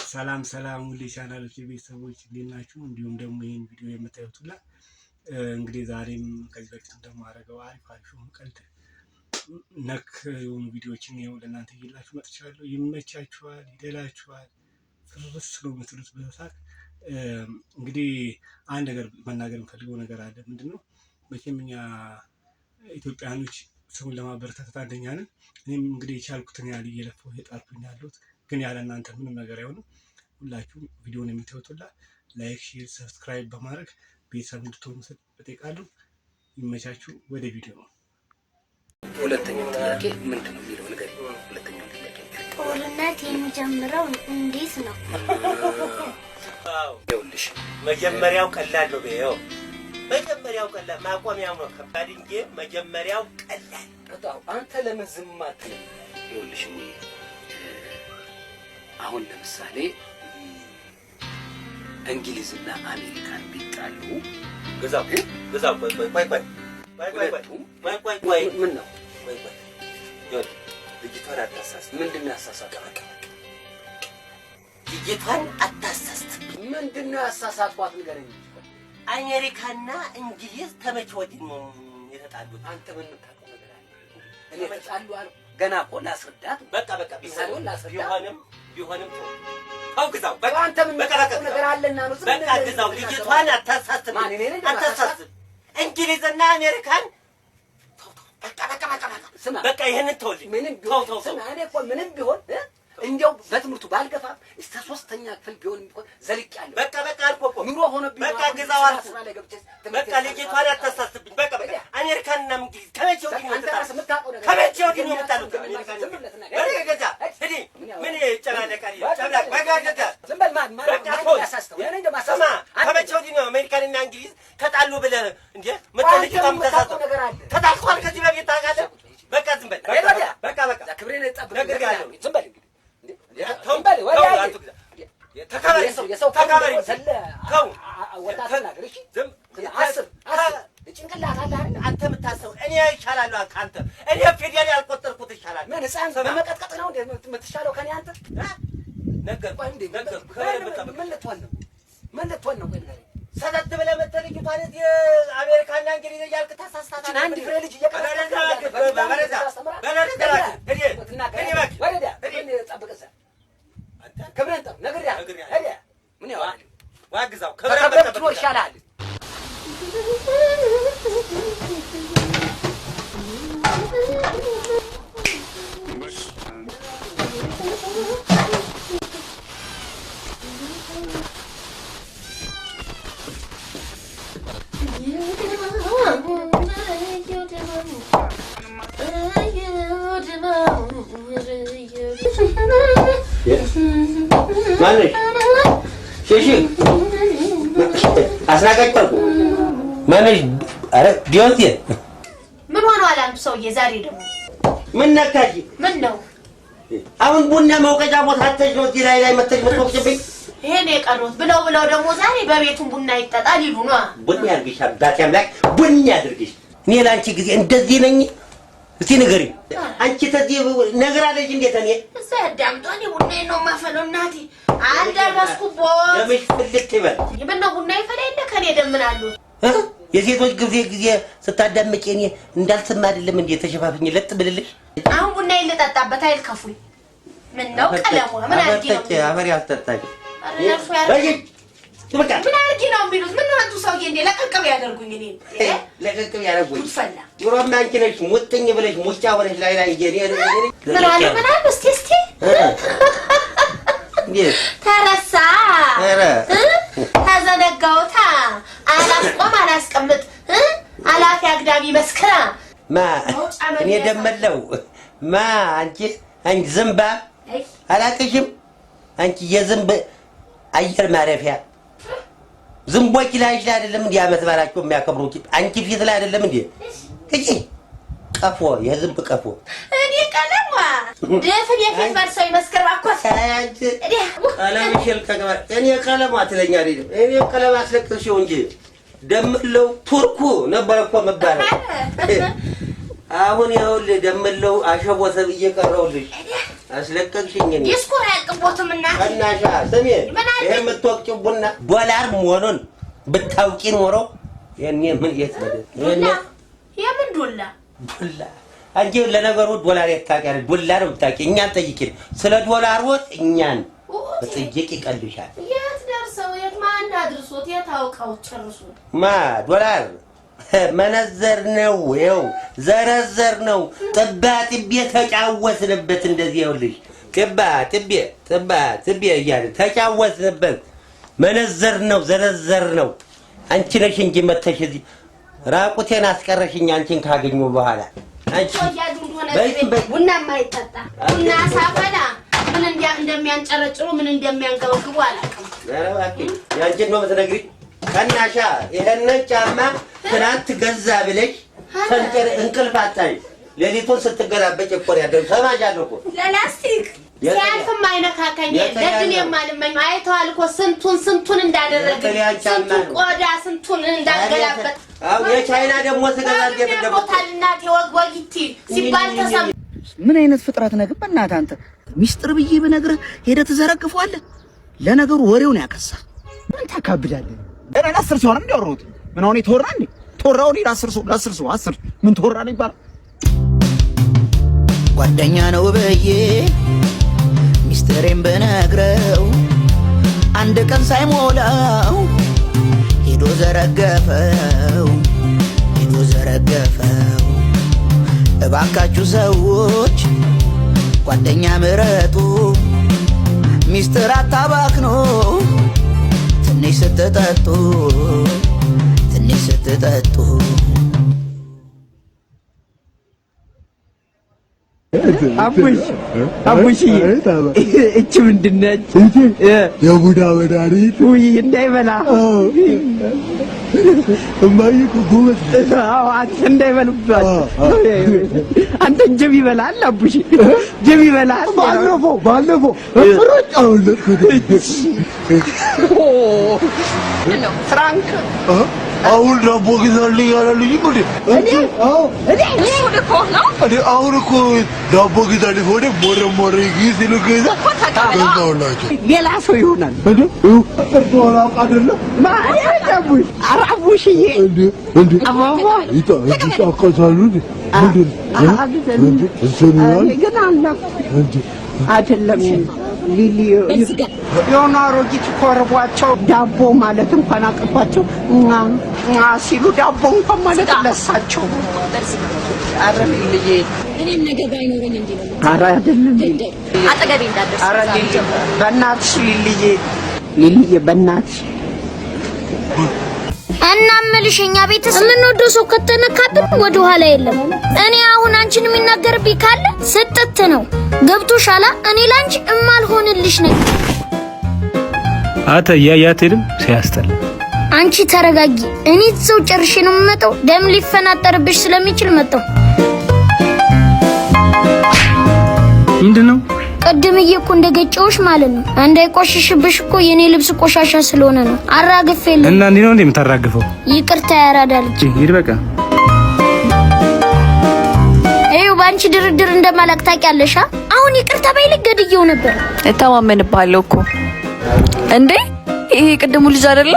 ሰላም ሰላም ሁሉ ቻናሎች ቤተሰቦች እንዴት ናችሁ? እንዲሁም ደግሞ ይሄን ቪዲዮ የምታዩት ሁላ እንግዲህ ዛሬም ከዚህ በፊት እንደማደርገው አሪፍ የሆኑ ቀልድ ነክ የሆኑ ቪዲዮዎችን ይኸው ለእናንተ ይዤላችሁ መጥቻለሁ። ይመቻችኋል፣ ይደላችኋል፣ ፍርስ ነው የምትሉት በሳቅ። እንግዲህ አንድ ነገር መናገር የምፈልገው ነገር አለ። ምንድነው? መቼም እኛ ኢትዮጵያኖች ሰውን ለማበረታታት አንደኛ ነን። እኔም እንግዲህ የቻልኩትን ያህል እየለፋሁ እየጣርኩኝ ያለሁት ግን ያለ እናንተ ምንም ነገር አይሆንም። ሁላችሁም ቪዲዮውን የምታዩት ሁላ ላይክ፣ ሼር፣ ሰብስክራይብ በማድረግ ቤተሰብ እንድትሆኑ እጠይቃለሁ። ይመቻችሁ። ወደ ቪዲዮ ነው። ሁለተኛው ጥያቄ ምንድን ነው የሚለው ነገር? ሁለተኛው ጥያቄ ጦርነት የሚጀምረው እንዴት ነው? ይኸውልሽ መጀመሪያው ቀላል ነው። በይው መጀመሪያው ቀላል ማቆሚያው ነው ከባድ እንጂ መጀመሪያው ቀላል። በጣም አንተ ለምን ዝም አትልም? ይኸውልሽ አሁን ለምሳሌ እንግሊዝና አሜሪካን ቢጣሉ ገዛው ቆይ ምን ነው ልጅቷን አታሳስት። ምንድን ነው ያሳሳትኳት? ልጅቷን አታሳስት። ምንድን ነው ያሳሳትኳት? ንገረኝ። አሜሪካና እንግሊዝ ተመቼ ወዲህ ነው የተጣሉት? አንተ ምን የምታውቀው ነገር አለ? እኔ ተጣሉ አልኩ ገና እኮ ላስረዳት። በቃ ቢሆንም ተው ግዛው። በቃ አንተ ምን የምታውቀው ነገር አለና ነው? በቃ ግዛው። ልጅቷን አታሳስት። እንግሊዝና አሜሪካን በቃ ይሄንን ተውልኝ። ምንም ቢሆን እኔ እኮ ምንም ቢሆን እንዲያው በትምህርቱ ባልገፋም እስከ 3ኛ ክፍል ቢሆን ዘልቄያለሁ። በቃ አልኩህ እኮ ኑሮ ሆነብኝ። በቃ ግዛው አልኩህ። በቃ ልጅቷን አታሳስብኝ። በቃ አሜሪካንና እንግሊዝ ከመቼ ወዲህ ነው የምታሉት? ከመቼ ወዲህ ነው የምታሉት? ምን ይጨናነቃል? ዝም በል ስማ፣ ከመቼ ወዲህ ነው አሜሪካንና እንግሊዝ ተጣሉ ብለህ እንደ ልጅቷን የምታሳስበው? ተጣልቷል ከዚህ በፊት ታውቃለህ? በቃ ዝም በል። በቃ ክብሬን ጠብቅ። ነግሬሃለሁ። ዝም በል አንተ የምታስበው እኔ ይሻላል ከአንተ። እኔ ፊደል ያልቆጠርኩት ይሻላል። ምን ህፃን በመቀጥቀጥ ነው የምትሻለው ከኔ? አንተ ነገርኩህ። ምን ልትሆን ነው? ቆይ ንገረኝ። ሰተት ብለህ መተህ ልጅቷን አሜሪካና እንግሊዝ እያልክ ታሳስታታለህ። አንድ ፍሬ ልጅ ክብረን ጠብቅ። ነግሬሃለሁ። ምን ያው ዋግዛው ክብረን ጠብቅ ይሻላል። ማነሽ? ሺሺ አስናቀጭኩ። ማነሽ? አረ ዲዮንቴ ምን ሆኗል? አንዱ ሰውዬ ዛሬ ደግሞ ምን ነካሽ? ምን ነው አሁን ቡና መውቀጫ ቦታ አተሽ ነው እዚህ ላይ መተሽ መጥቶብኝ? ይሄን የቀሩት ብለው ደግሞ ዛሬ በቤቱን ቡና ይጠጣል ይሉ ነው። ቡና ያርግሽ አባቴ አምላክ ቡና ያድርግሽ። እኔ ላንቺ ጊዜ እንደዚህ ነኝ? እስቲ ንገሪ። አንቺ ተዚህ ነገር አለሽ እንዴት? እኔ እዛ ያዳምጧን ቡና ነው ማፈለው። እናቴ አልደረስኩበት። ለምሽ ፍልክ ይበል። ምነው ቡና ይፈላ የለ ከኔ ደምናሉ። የሴቶች ጊዜ ስታዳምጪ እኔ እንዳልሰማ አይደለም እንዴ ተሸፋፍኝ ለጥ ብልልሽ? አሁን ቡና ይልጠጣበት አይልከፉኝ። ምን ነው ቀለሙ? ምን አርጊ ነው? አፈሪ አስተጣጭ በቃ ምን አርጊ ነው የሚሉት? ምን አንቱ ሰውዬ እንዴ ለቀቅብ ያደርጉኝ? እኔ ለቀቅብ ያደርጉኝ ኑሮማ አንቺ ነሽ ሙጥኝ ብለሽ ሙጫ ሆነሽ ላይ ምን አለ እስቲ ተረሳ ተዘነጋውታ አላስቆም አላስቀምጥ አላፊ አግዳሚ መስክራ እኔ ደመለው አንቺ ዝምባ አላቅሽም። አንቺ የዝምብ አየር ማረፊያ ዝምቦች ላይ አይደለም እንዴ አመት ባላቸው የሚያከብሩት? አንቺ ፊት ላይ አይደለም እንዴ? እጂ ቀፎ የዝምብ ቀፎ እኔ ቀለማ ደፍን የፊት ባልሰው ይመስክር ባኮስ አንቺ ቀለም ይልከጋ እኔ ቀለም አትለኛ አይደለም። እኔ ቀለም አስለቅሽው እንጂ ደምለው ቱርኩ ነበር እኮ መባል አሁን ይኸውልህ ደምለው አሸቦ ተብዬ ቀረውልሽ አስለቀቅሽኝ እኔ ዲስኩር ያልቅቦትምና እናሻ ስሜ ይሄ የምትወቅጭው ቡና ዶላር መሆኑን ብታውቂ ኖሮ የኔ ምን የትበደ የምን ዶላ አንቺ ለነገሩ ዶላር የታውቂያለሽ ዶላር ብታውቂ እኛን ጠይቂን ስለ ዶላር ወጥ እኛን በጥይቅ ይቀልሻል የት ደርሰው የት ማን አድርሶት የታውቀው ጨርሱ ማ ዶላር መነዘር ነው ይኸው ዘረዘር ነው ጥባት ተጫወትንበት እንደዚህ ይኸውልሽ ጥባት እያለ ተጫወትንበት መነዘር ነው ዘረዘር ነው አንቺ ነሽ እንጂ መተሽ እዚህ ራቁቴን አስቀረሽኝ አንቺን ካገኙ በኋላ አንቺ ቡና ማይጠጣ ቡና ሳፈላ ምን እንደሚያንጨረጭሩ ምን እንደሚያንገበግቡ አላውቅም ኧረ እባክሽ ያንቺን ነው የምትነግሪኝ ከናሻ ይሄን ጫማ ትናንት ገዛ ብለሽ ሰንጨር እንቅልፍ አጣኝ ሌሊቱን ስትገላበጭ እኮ ያደረው ሰማጃለሁ እኮ ለላስቲክ ሲያልፍም አይነካከኝ ለድን የማልመኝ አይተዋል እኮ ስንቱን እንዳደረገ ስንቱን ቆዳ ስንቱን እንዳገላበት አው የቻይና ደግሞ ስገዛ እንደቦታልናት የወግወጊቲ ሲባል ተሰም ምን አይነት ፍጥረት ነህ በእናትህ አንተ ሚስጥር ብዬ ብነግርህ ሄደህ ትዘረግፈዋለህ ለነገሩ ወሬውን ያከሳ ምን ታካብዳለህ እኔ 10 ሰው ነው እንደወሩት ምን ሆነ ተወራኝ ተወራው ነው 10 ሰው 10 ምን ተወራ ነው ይባል ጓደኛ ነው በዬ ሚስጥሬን በነግረው አንድ ቀን ሳይሞላው ሄዶ ዘረገፈው እባካችሁ ሰዎች ጓደኛ ምረጡ ሚስጥር አታባክኑ ትንሽ ስትጠጡ አቡሽ እቺ ምንድነች የቡዳ መድኃኒት ውይ እንዳይበላ እማዬ ጎበዝ አንተ እንዳይበሉባት አንተ ጀብ ይበላል አቡሽ ጀብ ይበላል ባለፈው ፍርጭ አውለድኩት ፍራንክ አሁን ዳቦ ግዛልኝ ያላልኝ እኔ አሁን እኮ ዳቦ ግዛልኝ ሆነ ሞረ ጊዜ ገዛ ገዛውላቸው ሌላ ሰው ይሆናል እርዶላ አይደለም ማአቡሽ አራቡሽዬ አባባ ይጣቀሳሉ አይደለም ሊሊ የሆነ አሮጊት ኮርቧቸው ዳቦ ማለት እንኳን አቅባቸው ሲሉ ዳቦ እንኳን ማለት ለሳቸው አረ ሊሊ እኔም ነገ ባይኖረኝ እንዴ ነው አረ አይደለም አጠገቤ እንዳደርስ አረ ሊሊ በእናትሽ ሊሊ በእናትሽ እና መልሽኛ ቤተሰብ የምንወደው ሰው ከተነካብን ወደ ኋላ የለም። እኔ አሁን አንቺን የሚናገርብኝ ካለ ስጥት ነው። ገብቶሻላ? እኔ ላንቺ እማልሆንልሽ ነኝ። አተ ያያቴልም ሲያስተል አንቺ ተረጋጊ። እኔ እዛው ጨርሼ ነው የምመጣው። ደም ሊፈናጠርብሽ ስለሚችል መጣው። ምንድነው? ቀድምዬ እኮ እንደገጨውሽ ማለት ነው። እንዳይቆሽሽብሽ እኮ የኔ ልብስ ቆሻሻ ስለሆነ ነው። አራግፌልኝ እና እንዴ ነው እንደምታራግፈው? ይቅርታ ያራዳልጂ ይሄድ በቃ ይኸው ባንቺ ድርድር እንደማላክ ታውቂያለሽ። አሁን ይቅርታ ባይልክ ገድየው ነበር። እተማመንብሃለሁ እኮ እንዴ ይሄ ቅድሙ ልጅ አይደለ?